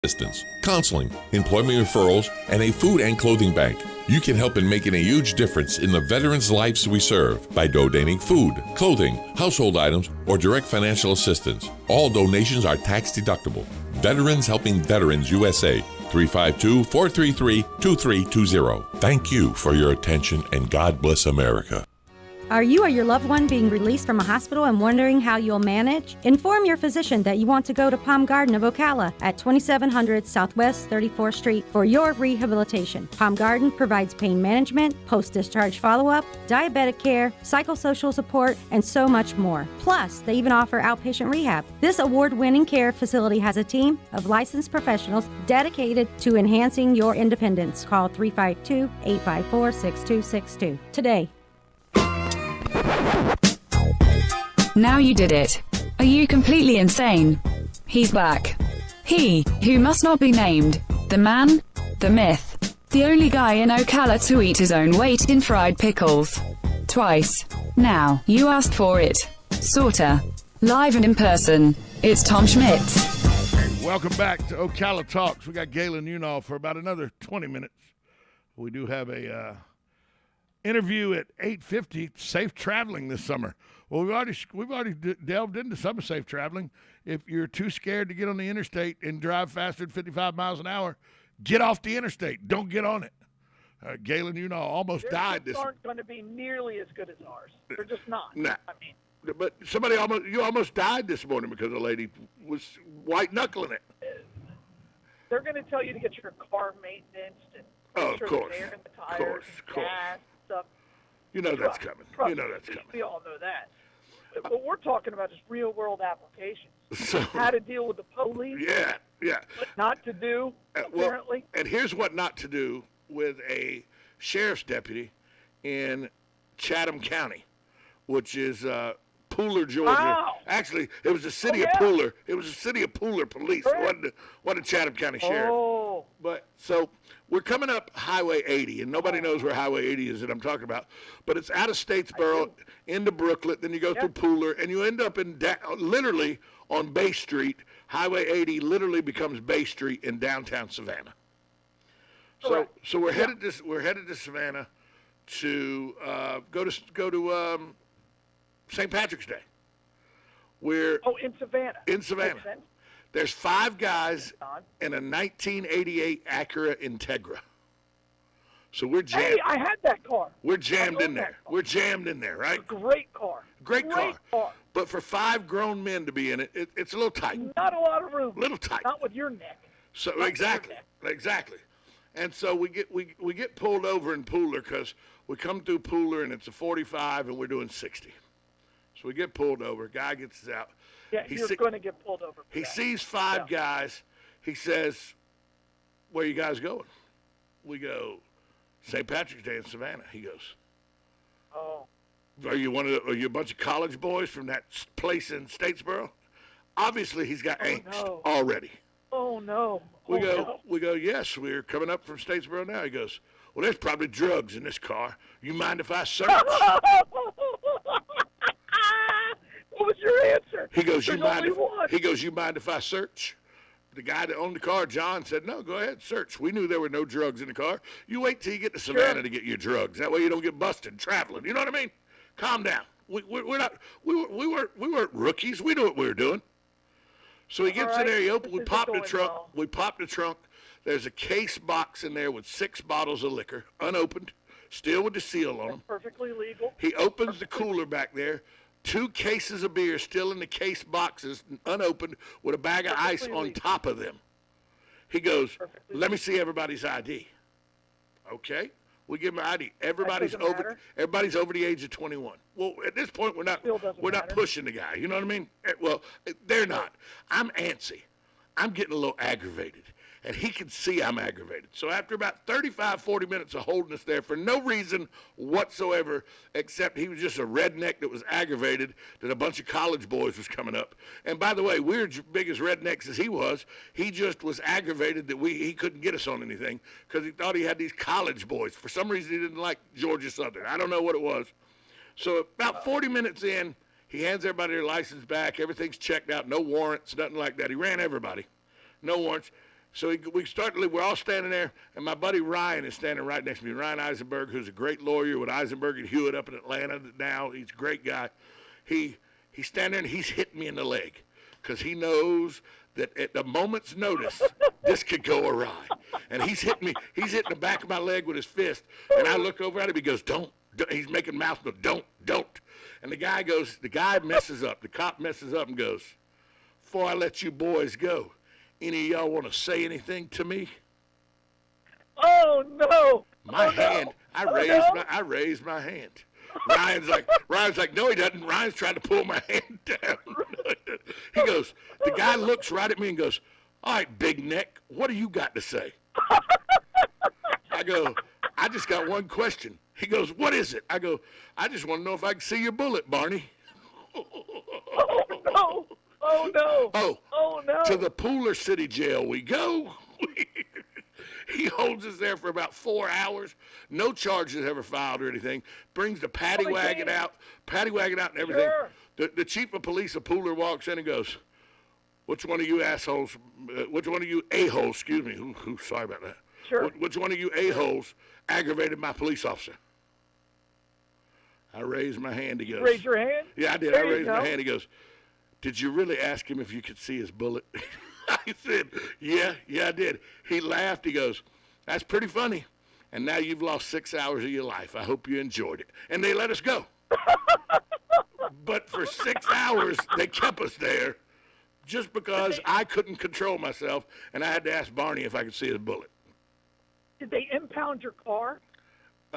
assistance, counseling, employment referrals, and a food and clothing bank. You can help in making a huge difference in the veterans' lives we serve by donating food, clothing, household items, or direct financial assistance. All donations are tax deductible. Veterans Helping Veterans USA, 352-433-2320. Thank you for your attention, and God bless America. Are you or your loved one being released from a hospital and wondering how you'll manage? Inform your physician that you want to go to Palm Garden of Ocala at 2700 Southwest 34th Street for your rehabilitation. Palm Garden provides pain management, post-discharge follow-up, diabetic care, psychosocial support, and so much more. Plus, they even offer outpatient rehab. This award-winning care facility has a team of licensed professionals dedicated to enhancing your independence. Call 352-854-6262 today. Now you did it. Are you completely insane? He's back. He, who must not be named, the man, the myth, the only guy in Ocala to eat his own weight in fried pickles. Twice. Now, you asked for it. Sorta. Live and in person. It's Tom Schmitz. Welcome back to Ocala Talks. We got Galen Unall for about another 20 minutes. We do have a interview at 8:50. Safe traveling this summer. Well, we've already delved into some safe traveling. If you're too scared to get on the interstate and drive faster than 55 miles an hour, get off the interstate. Don't get on it. Galen, almost died this. Aren't going to be nearly as good as ours. They're just not. Nah. I mean, but you almost died this morning because a lady was white knuckling it. They're going to tell you to get your car maintenance and of make sure course, the air in the tires, gas, stuff. You know that's coming. You know that's coming. We all know that. What we're talking about is real-world applications. So, how to deal with the police. Yeah. What not to do, apparently. And here's what not to do with a sheriff's deputy in Chatham County, which is Pooler, Georgia. Wow. Actually, it was the city of Pooler. It was the city of Pooler police. It wasn't Chatham County Sheriff. Oh. But so we're coming up Highway 80, and nobody knows where Highway 80 is that I'm talking about. But it's out of Statesboro into Brooklet, then you go through Pooler, and you end up in literally on Bay Street. Highway 80 literally becomes Bay Street in downtown Savannah. So we're headed to Savannah to go to St. Patrick's Day. In Savannah. In Savannah. There's 5 guys in a 1988 Acura Integra. So we're jammed. Hey, I had that car. We're jammed in there. We're jammed in there, right? Great car. Great car. But for 5 grown men to be in it, it's a little tight. Not a lot of room. Little tight. Not with your neck. So exactly. And so we get pulled over in Pooler because we come through Pooler and it's a 45 and we're doing 60. So we get pulled over. Guy gets us out. Yeah, you're going to get pulled over. He sees 5 guys. He says, "Where you guys going?" We go, "St. Patrick's Day in Savannah." He goes, "Oh, are you a bunch of college boys from that place in Statesboro?" Obviously, he's got angst already. Oh no. We go, "Yes, we're coming up from Statesboro now." He goes, "Well, there's probably drugs in this car. You mind if I search?" What was your answer? He goes, "You mind if I search?" The guy that owned the car, John, said, "No, go ahead, search." We knew there were no drugs in the car. You wait till you get to Savannah to get your drugs. That way you don't get busted traveling. You know what I mean? Calm down. We weren't rookies. We knew what we were doing. So he gets in there. We popped the trunk. We popped the trunk. There's a case box in there with 6 bottles of liquor, unopened, still with the seal on them. Perfectly legal. He opens the cooler back there. 2 cases of beer still in the case boxes, unopened, with a bag of ice on top of them. He goes, "Let me see everybody's ID." Okay, we give him ID. Everybody's over the age of 21. Well, at this point, we're not pushing the guy. You know what I mean? Well, they're not. I'm antsy. I'm getting a little aggravated. And he can see I'm aggravated. So after about 35, 40 minutes of holding us there for no reason whatsoever, except he was just a redneck that was aggravated that a bunch of college boys was coming up. And by the way, we're as big as rednecks as he was. He just was aggravated that he couldn't get us on anything because he thought he had these college boys. For some reason, he didn't like Georgia Southern. I don't know what it was. So about 40 minutes in, he hands everybody their license back. Everything's checked out. No warrants, nothing like that. He ran everybody. No warrants. So we start to leave. We're all standing there, and my buddy Ryan is standing right next to me. Ryan Eisenberg, who's a great lawyer with Eisenberg and Hewitt up in Atlanta now. He's a great guy. He's standing there, and he's hitting me in the leg because he knows that at the moment's notice, this could go awry. And he's hitting the back of my leg with his fist, and I look over at him. He goes, don't. He's making mouth, no, don't. And the guy messes up. The cop messes up and goes, before I let you boys go, any of y'all want to say anything to me? Oh no! No. I raised my hand. Ryan's like, no, he doesn't. Ryan's trying to pull my hand down. He goes, the guy looks right at me and goes, all right, big neck, what do you got to say? I go, I just got one question. He goes, what is it? I go, I just want to know if I can see your bullet, Barney. Oh no! Oh no! Oh no! To the Pooler City Jail we go. He holds us there for about 4 hours. No charges ever filed or anything. Brings the paddy wagon out and everything. Sure. The chief of police of Pooler walks in and goes, which one of you assholes, which one of you a-holes, excuse me, sorry about that. Sure. Which one of you a-holes aggravated my police officer? I raised my hand. He goes, raise your hand? Yeah, I did. I raised my hand. He goes, did you really ask him if you could see his bullet? I said, yeah, I did. He laughed. He goes, that's pretty funny. And now you've lost 6 hours of your life. I hope you enjoyed it. And they let us go. But for 6 hours, they kept us there just because I couldn't control myself, and I had to ask Barney if I could see his bullet. Did they impound your car?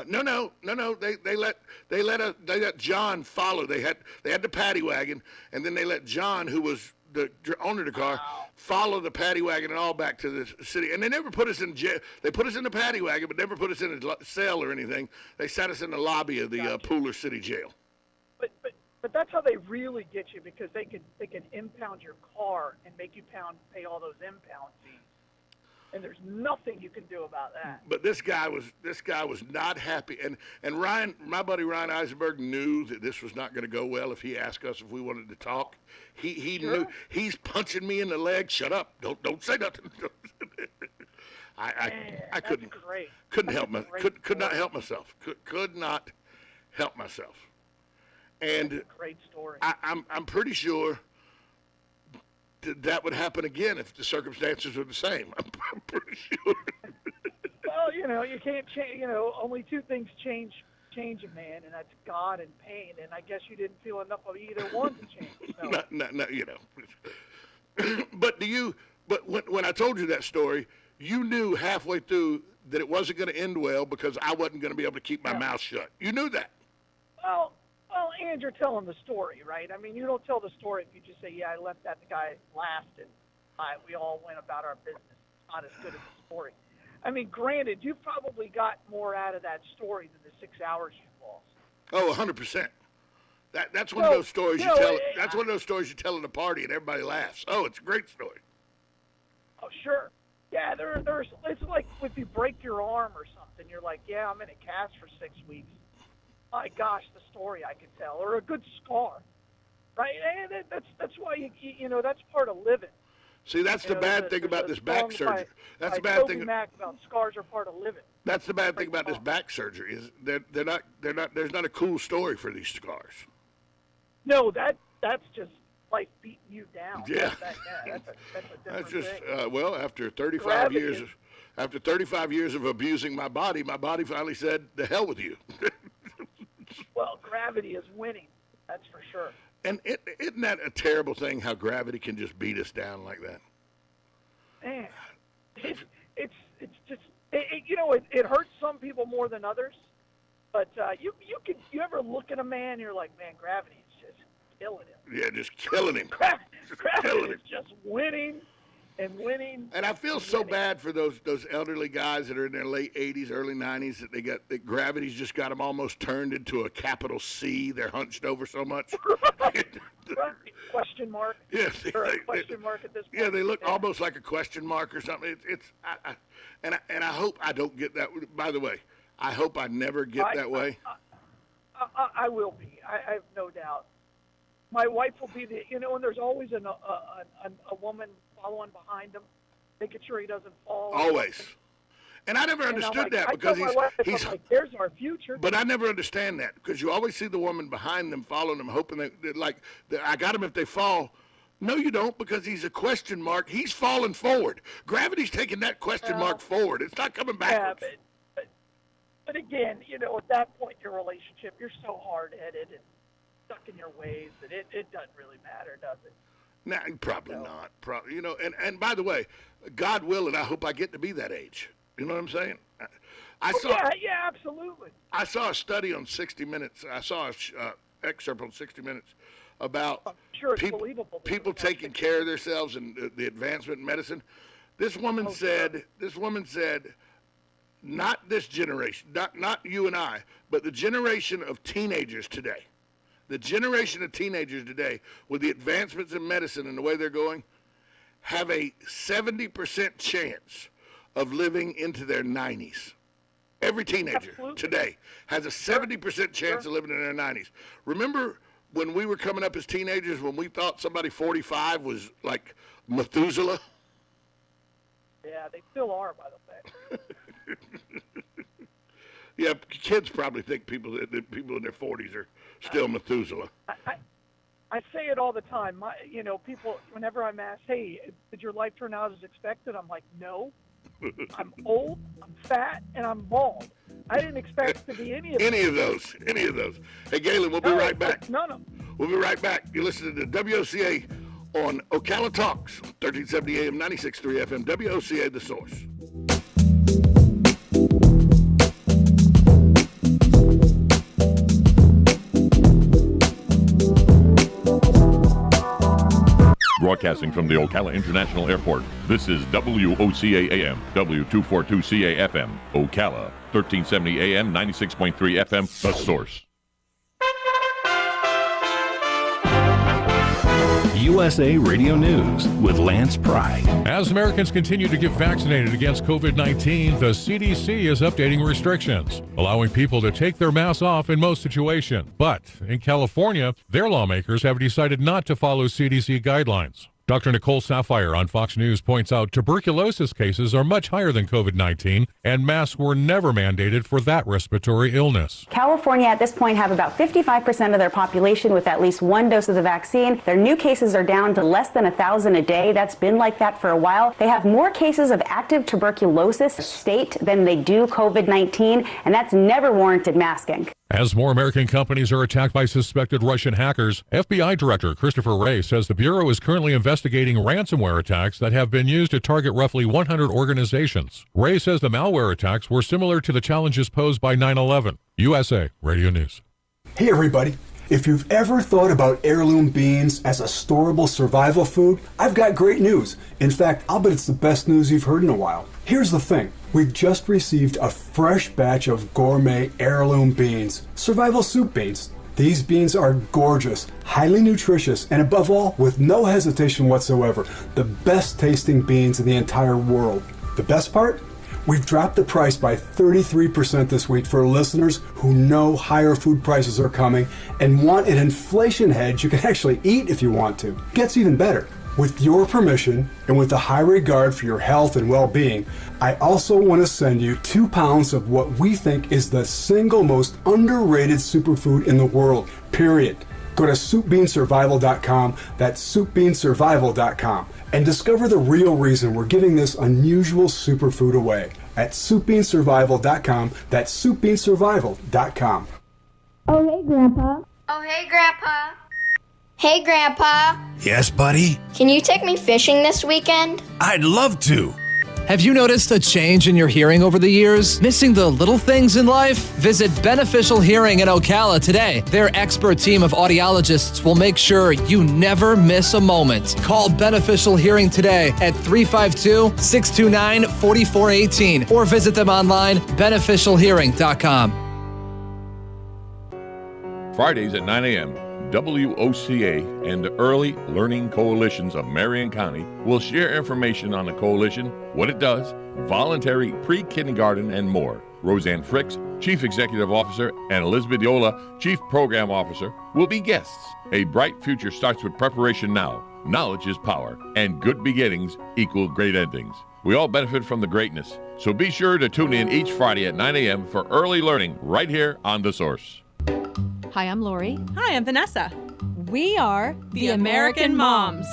No. They let John follow. They had the paddy wagon, and then they let John, who was the owner of the car, follow the paddy wagon and all back to the city. And they never put us in jail. They put us in the paddy wagon, but never put us in a cell or anything. They sat us in the lobby of the Pooler City Jail. But that's how they really get you, because they can impound your car and make you pay all those impound fees. And there's nothing you can do about that. But this guy was not happy, and Ryan, my buddy Ryan Eisenberg, knew that this was not going to go well if he asked us if we wanted to talk. He Sure. knew. He's punching me in the leg. Shut up! Don't say nothing. I couldn't help not help myself. Could not help myself. And that's a great story. I'm pretty sure that would happen again if the circumstances were the same. I'm pretty sure. Well, you can't change. Only two things change a man, and that's God and pain. And I guess you didn't feel enough of either one to change. So. No. But when I told you that story, you knew halfway through that it wasn't going to end well because I wasn't going to be able to keep my mouth shut. You knew that. Well, and you're telling the story, right? I mean, you don't tell the story if you just say, yeah, I left that, the guy laughed, and we all went about our business. It's not as good as a story. I mean, granted, you probably got more out of that story than the 6 hours you lost. Oh, 100%. That's one of those stories you tell. That's one of those stories you tell at a party and everybody laughs. Oh, it's a great story. Oh, sure. Yeah, there's. It's like if you break your arm or something, you're like, yeah, I'm in a cast for 6 weeks. My gosh, the story I could tell, or a good scar, right? And that's why that's part of living. See, that's the bad thing about this back surgery. That's the bad thing. Mac about scars are part of living. That's the bad thing about this back surgery is they're not. There's not a cool story for these scars. No, that's just life beating you down. Yeah. That's a different thing. Well, after 35 years. After 35 years of abusing my body finally said, "The hell with you." Well, gravity is winning. That's for sure. And isn't that a terrible thing? How gravity can just beat us down like that? Man, it's just it hurts some people more than others. But you ever look at a man, you're like, man, gravity is just killing him. Yeah, just killing him. Gravity is just winning. And I feel so bad for those elderly guys that are in their late 80s, early 90s that gravity's just got them almost turned into a capital C. They're hunched over so much. Question mark. Yes. Question mark at this point. Yeah, they look almost like a question mark or something. I hope I don't get that. By the way, I hope I never get that way. I will be. I have no doubt. My wife will be and there's always a woman following behind them. making sure he doesn't fall. Always. And I never understood that because he's I'm like, there's our future. But I never understand that because you always see the woman behind them following them, hoping I got them if they fall. No, you don't, because he's a question mark. He's falling forward. Gravity's taking that question mark forward. It's not coming backwards. Yeah, but again, at that point in your relationship, you're so hard-headed and stuck in your ways that it doesn't really matter, does it? No, probably not. And by the way, God willing, I hope I get to be that age. You know what I'm saying? Yeah, absolutely. I saw a study on 60 Minutes. I saw an excerpt on 60 Minutes about people taking care of themselves and the advancement in medicine. This woman said, not this generation, not you and I, but the generation of teenagers today. The generation of teenagers today, with the advancements in medicine and the way they're going, have a 70% chance of living into their 90s. Every teenager today has a 70% chance of living in their 90s. Remember when we were coming up as teenagers, when we thought somebody 45 was like Methuselah? Yeah, they still are, by the way. Yeah, kids probably think people in their 40s are still Methuselah. I say it all the time. People, whenever I'm asked, hey, did your life turn out as expected? I'm like, no. I'm old, I'm fat, and I'm bald. I didn't expect to be any of those. Any of those. Hey, Galen, we'll be right back. No. We'll be right back. You're listening to WOCA on Ocala Talks, 1370 AM, 96.3 FM, WOCA, The Source. Broadcasting from the Ocala International Airport, this is WOCA AM, W242CA FM, Ocala, 1370 AM, 96.3 FM, The Source. USA Radio News with Lance Pry. As Americans continue to get vaccinated against COVID-19, the CDC is updating restrictions, allowing people to take their masks off in most situations. But in California, their lawmakers have decided not to follow CDC guidelines. Dr. Nicole Sapphire on Fox News points out tuberculosis cases are much higher than COVID-19, and masks were never mandated for that respiratory illness. California at this point have about 55% of their population with at least one dose of the vaccine. Their new cases are down to less than 1,000 a day. That's been like that for a while. They have more cases of active tuberculosis state than they do COVID-19, and that's never warranted masking. As more American companies are attacked by suspected Russian hackers, FBI Director Christopher Wray says the Bureau is currently investigating ransomware attacks that have been used to target roughly 100 organizations. Wray says the malware attacks were similar to the challenges posed by 9/11. USA Radio News. Hey everybody. If you've ever thought about heirloom beans as a storable survival food, I've got great news. In fact, I'll bet it's the best news you've heard in a while. Here's the thing. We've just received a fresh batch of gourmet heirloom beans, survival soup beans. These beans are gorgeous, highly nutritious, and above all, with no hesitation whatsoever, the best tasting beans in the entire world. The best part? We've dropped the price by 33% this week for listeners who know higher food prices are coming and want an inflation hedge you can actually eat if you want to. It gets even better. With your permission, and with a high regard for your health and well-being, I also want to send you 2 pounds of what we think is the single most underrated superfood in the world, period. Go to soupbeansurvival.com, that's soupbeansurvival.com, and discover the real reason we're giving this unusual superfood away at soupbeansurvival.com, that's soupbeansurvival.com. Oh, hey, Grandpa. Oh, hey, Grandpa. Hey, Grandpa. Yes, buddy? Can you take me fishing this weekend? I'd love to. Have you noticed a change in your hearing over the years? Missing the little things in life? Visit Beneficial Hearing in Ocala today. Their expert team of audiologists will make sure you never miss a moment. Call Beneficial Hearing today at 352-629-4418 or visit them online, beneficialhearing.com. Fridays at 9 a.m., WOCA and the Early Learning Coalitions of Marion County will share information on the coalition, what it does, voluntary pre-kindergarten, and more. Roseanne Fricks, Chief Executive Officer, and Elizabeth Yola, Chief Program Officer, will be guests. A bright future starts with preparation now. Knowledge is power, and good beginnings equal great endings. We all benefit from the greatness. So be sure to tune in each Friday at 9 a.m. for early learning right here on The Source. Hi, I'm Lori. Hi, I'm Vanessa. We are the American Moms.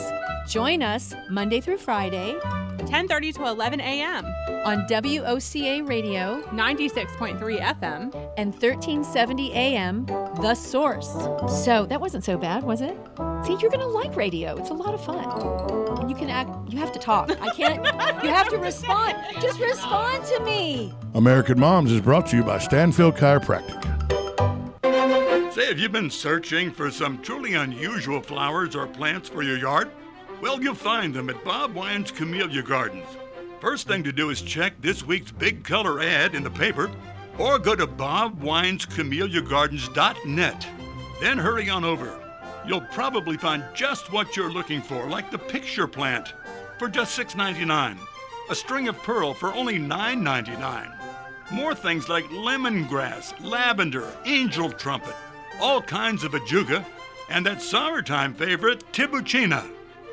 Join us Monday through Friday, 10:30 to 11 a.m. on WOCA Radio, 96.3 FM, and 1370 AM, The Source. So that wasn't so bad, was it? See, you're going to like radio. It's a lot of fun. And you have to talk. I can't, you have to respond. Just respond to me. American Moms is brought to you by Stanfield Chiropractic. Say, have you been searching for some truly unusual flowers or plants for your yard? Well, you'll find them at Bob Wine's Camellia Gardens. First thing to do is check this week's big color ad in the paper or go to bobwinescamelliagardens.net. Then hurry on over. You'll probably find just what you're looking for, like the picture plant for just $6.99, a string of pearl for only $9.99. More things like lemongrass, lavender, angel trumpet, all kinds of ajuga, and that summertime favorite, tibuchina.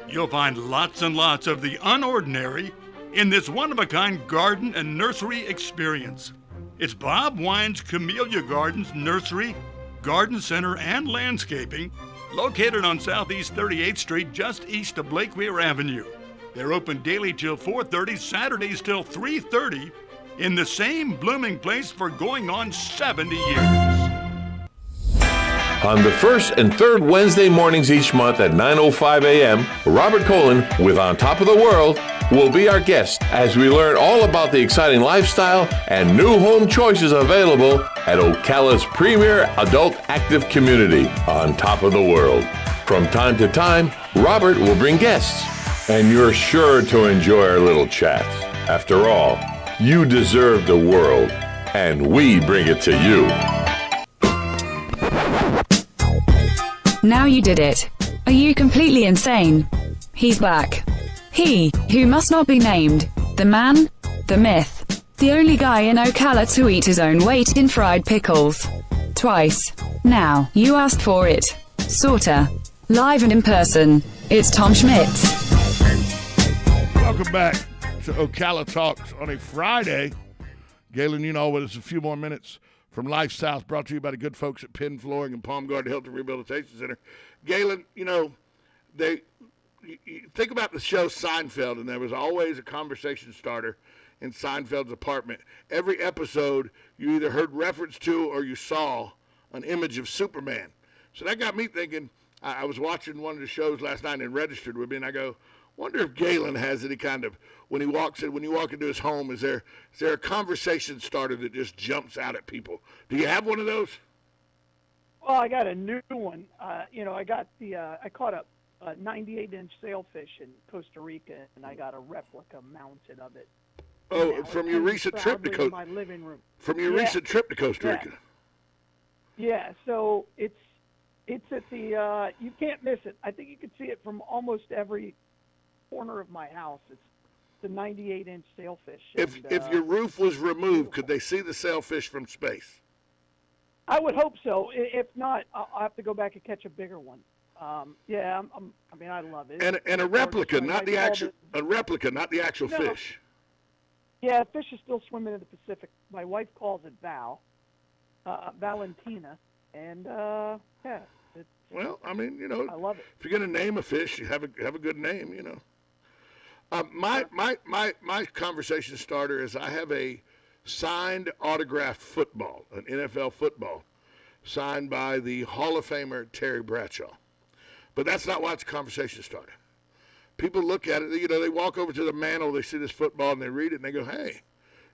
You'll find lots and lots of the unordinary in this one-of-a-kind garden and nursery experience. It's Bob Wine's Camellia Gardens Nursery, Garden Center, and Landscaping, located on Southeast 38th Street, just east of Lake Weir Avenue. They're open daily till 4:30, Saturdays till 3:30, in the same blooming place for going on 70 years. On the first and third Wednesday mornings each month at 9:05 a.m., Robert Colin with On Top of the World will be our guest as we learn all about the exciting lifestyle and new home choices available at Ocala's premier adult active community, On Top of the World. From time to time, Robert will bring guests, and you're sure to enjoy our little chats. After all, you deserve the world, and we bring it to you. Now you did it. Are you completely insane? He's back. He, who must not be named, the man, the myth, the only guy in Ocala to eat his own weight in fried pickles. Twice. Now, you asked for it. Sorta. Live and in person, it's Tom Schmitz. Welcome back to Ocala Talks on a Friday. Galen, you know, with us a few more minutes from Life South, brought to you by the good folks at Penn Flooring and Palm Garden Hilton Rehabilitation Center. Galen, you know, you think about the show Seinfeld, and there was always a conversation starter in Seinfeld's apartment. Every episode, you either heard reference to or you saw an image of Superman. So that got me thinking. I was watching one of the shows last night and registered with me, and I go, wonder if Galen has any kind of, when you walk into his home, is there a conversation starter that just jumps out at people? Do you have one of those? Well, I got a new one. I caught a 98-inch sailfish in Costa Rica, and I got a replica mounted of it. Oh, from your recent trip to Costa Rica. My living room. From your recent trip to Costa Rica. Yeah, so it's at the, you can't miss it. I think you can see it from almost every corner of my house. It's the 98-inch sailfish. If your roof was removed, could they see the sailfish from space? I would hope so. If not, I'll have to go back and catch a bigger one. I love it. And a replica, not the actual fish. Yeah, fish is still swimming in the Pacific. My wife calls it Valentina, and well, I mean, you know, I love it. If you're going to name a fish, you have a good name, you know. My conversation starter is I have a signed autographed football, an NFL football, signed by the Hall of Famer Terry Bradshaw. But that's not why it's a conversation starter. People look at it, you know, they walk over to the mantle, they see this football, and they read it, and they go, hey,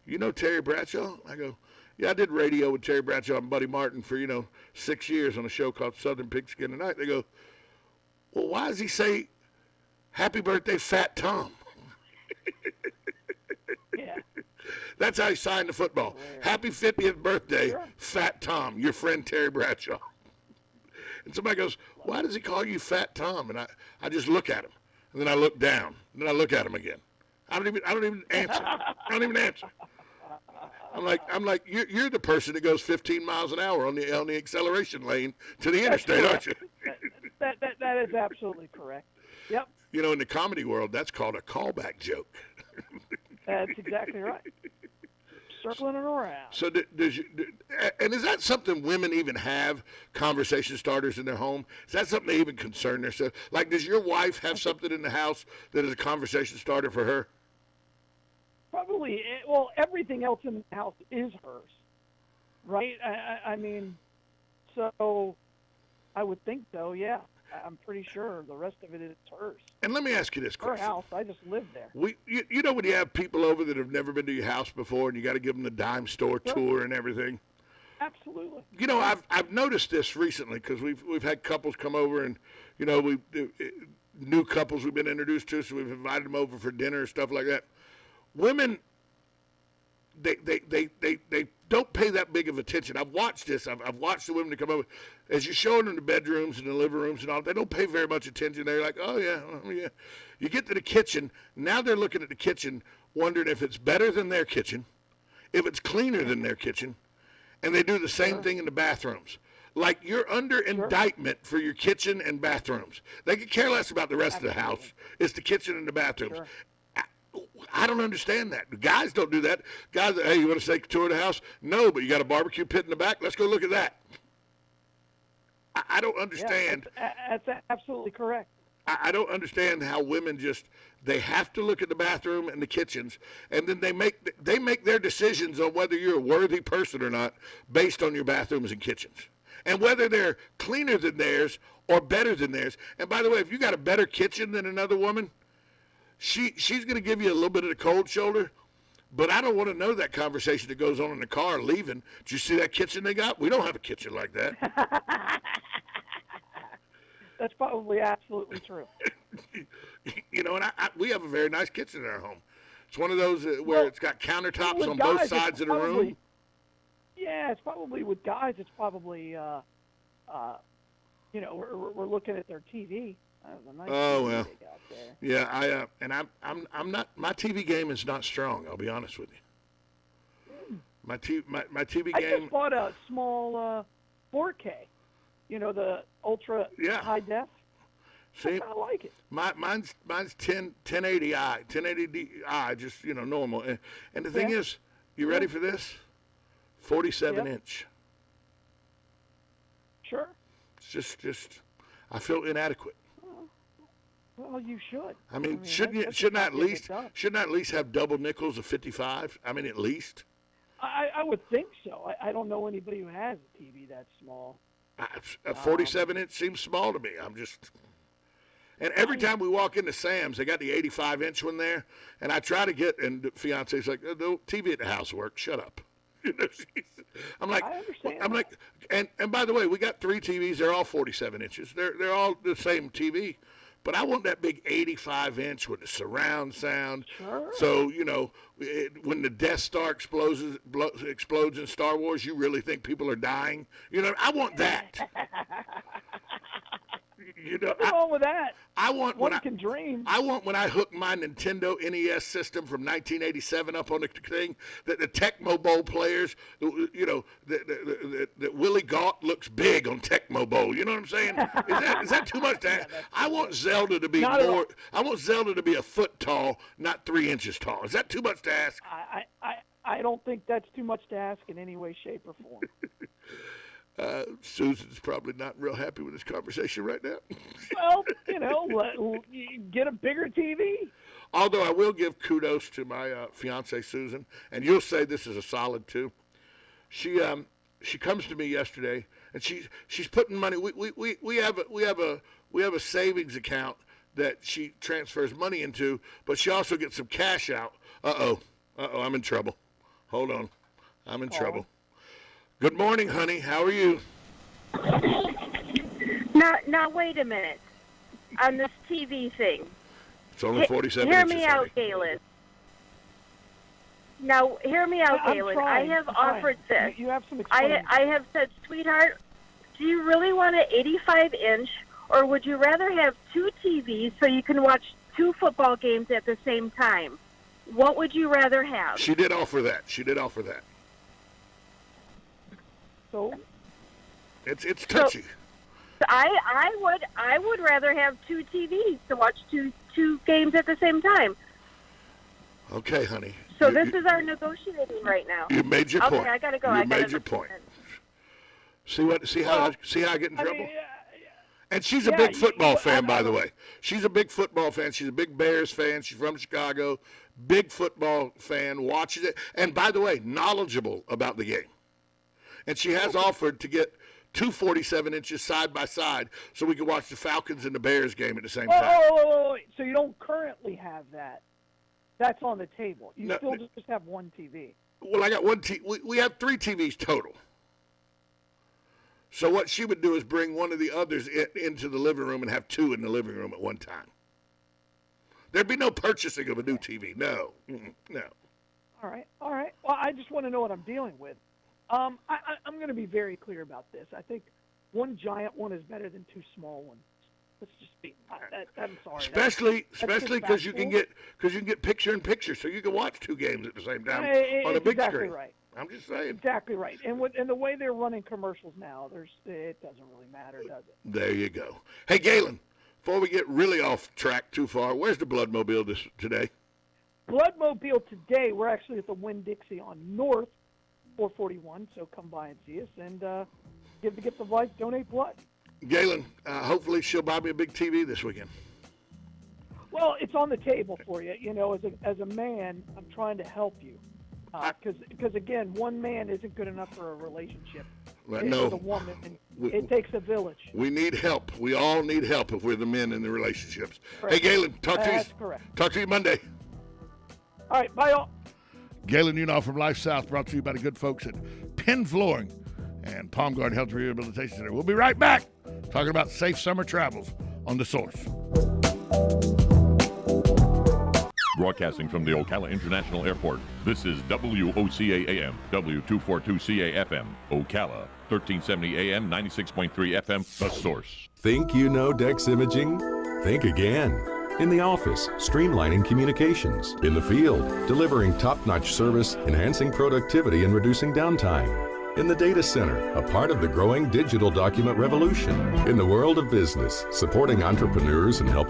you know Terry Bradshaw? I go, yeah, I did radio with Terry Bradshaw and Buddy Martin for, 6 years on a show called Southern Pigskin Tonight. They go, well, why does he say, happy birthday, Fat Tom? Yeah. That's how he signed the football. Yeah. Happy 50th birthday, Fat Tom, your friend Terry Bradshaw. And somebody goes, why does he call you Fat Tom? And I just look at him. And then I look down. And then I look at him again. I don't even answer. I'm like, you're the person that goes 15 miles an hour on the acceleration lane to the interstate, aren't you? That is absolutely correct. Yep. In the comedy world, that's called a callback joke. That's exactly right. Circling it around. So and is that something women even have, conversation starters in their home? Is that something they even concern themselves? Like, does your wife have something in the house that is a conversation starter for her? Probably. Well, everything else in the house is hers, right? I mean, so I would think so, yeah. I'm pretty sure the rest of it is hers. And let me ask you this question. Her house, I just live there. You know when you have people over that have never been to your house before and you got to give them the dime store tour and everything? Absolutely. You know, I've noticed this recently because we've had couples come over and, you know, new couples we've been introduced to, so we've invited them over for dinner and stuff like that. Women, they don't pay that big of attention. I've watched this. I've watched the women that come over. As you're showing them the bedrooms and the living rooms and all, they don't pay very much attention. They're like, oh, yeah, yeah. You get to the kitchen. Now they're looking at the kitchen, wondering if it's better than their kitchen, if it's cleaner than their kitchen, and they do the same thing in the bathrooms. Like you're under indictment for your kitchen and bathrooms. They could care less about the rest of the house. It's the kitchen and the bathrooms. I don't understand that. Guys don't do that. Guys, hey, you want to take a tour of the house? No, but you got a barbecue pit in the back? Let's go look at that. I don't understand. Yeah, that's absolutely correct. I don't understand how women they have to look at the bathroom and the kitchens, and then they make their decisions on whether you're a worthy person or not based on your bathrooms and kitchens, and whether they're cleaner than theirs or better than theirs. And by the way, if you got a better kitchen than another woman, she's going to give you a little bit of the cold shoulder, but I don't want to know that conversation that goes on in the car leaving. Did you see that kitchen they got? We don't have a kitchen like that. That's probably absolutely true. You know, and we have a very nice kitchen in our home. It's one of those where it's got countertops on both sides of the room. Yeah, it's probably with guys. It's probably, you know, we're looking at their TV. Nice oh well, they got there. Yeah. I'm not. My TV game is not strong. I'll be honest with you. My TV game. I just bought a small 4K. You know, the ultra high def. See, I kind of like it. Mine's 1080i, 1080i, just normal. And the thing is, you ready for this? 47 inch. Sure. It's just, I feel inadequate. Well, you should. I mean shouldn't I at least have double nickels of 55? I mean, at least. I would think so. I don't know anybody who has a TV that small. A 47 inch seems small to me. And every time we walk into Sam's, they got the 85 inch one there, and I try to get, and the fiance's like, the TV at the house works. Shut up. I'm like, I understand. I'm like, and by the way, we got 3 TVs. They're all 47 inches. They're all the same TV. But I want that big 85 inch with the surround sound. Sure. So, when the Death Star explodes in Star Wars, you really think people are dying? I want that. What's wrong with that? One can dream. I want when I hook my Nintendo NES system from 1987 up on the thing that the Tecmo Bowl players, that Willie Gault looks big on Tecmo Bowl. You know what I'm saying? Is that too much to ask? I want Zelda to be more. I want Zelda to be a foot tall, not 3 inches tall. Is that too much to ask? I don't think that's too much to ask in any way, shape, or form. Susan's probably not real happy with this conversation right now. Well, get a bigger TV. Although I will give kudos to my fiance Susan, and you'll say this is a solid too. She comes to me yesterday, and she's putting money. We have a savings account that she transfers money into, but she also gets some cash out. I'm in trouble. Hold on, I'm in trouble. Good morning, honey. How are you? Now, wait a minute. On this TV thing. It's only 47 Hear inches. me out, Galen. Now, hear me out, Galen. I have offered this. You have some I have said, sweetheart, do you really want an 85-inch, or would you rather have 2 TVs so you can watch 2 football games at the same time? What would you rather have? She did offer that. So it's touchy. So I would rather have 2 TVs to watch two games at the same time. Okay, honey. So this is our negotiating right now. You made your point. Okay, I gotta go. You made your point. See how I get in trouble? mean, And she's a big football fan, by the way. She's a big football fan. She's a big Bears fan. She's from Chicago. Big football fan. Watches it. And by the way, knowledgeable about the game. And she has offered to get two 47 inches side by side so we can watch the Falcons and the Bears game at the same time. Oh, so you don't currently have that. That's on the table. You still just have one TV. Well, I got one TV. We have 3 TVs total. So what she would do is bring one of the others into the living room and have 2 in the living room at one time. There'd be no purchasing of a new TV. No. No. All right. Well, I just want to know what I'm dealing with. I'm going to be very clear about this. I think one giant one is better than 2 small ones. Let's just be. I'm sorry. Especially because you can get picture in picture, so you can watch 2 games at the same time on a big screen. Right. I'm just saying. Exactly right. And the way they're running commercials now, it doesn't really matter, does it? There you go. Hey, Galen, before we get really off track too far, where's the Bloodmobile today? Bloodmobile today, we're actually at the Winn-Dixie on North 441, so come by and see us and give the gift of life, donate blood. Galen, hopefully she'll buy me a big TV this weekend. Well, it's on the table for you. You know, as a man, I'm trying to help you. Because again, one man isn't good enough for a relationship. No. With a woman, it takes a village. We need help. We all need help if we're the men in the relationships. Correct. Hey, Galen, talk to you Monday. All right, bye, all. Galen Unaw from Life South, brought to you by the good folks at Penn Flooring and Palm Garden Health Rehabilitation Center. We'll be right back talking about safe summer travels on The Source. Broadcasting from the Ocala International Airport, this is WOCA AM, W242CA FM, Ocala, 1370 AM, 96.3 FM, The Source. Think you know Dex Imaging? Think again. In the office, streamlining communications. In the field, delivering top-notch service, enhancing productivity and reducing downtime. In the data center, a part of the growing digital document revolution. In the world of business, supporting entrepreneurs and helping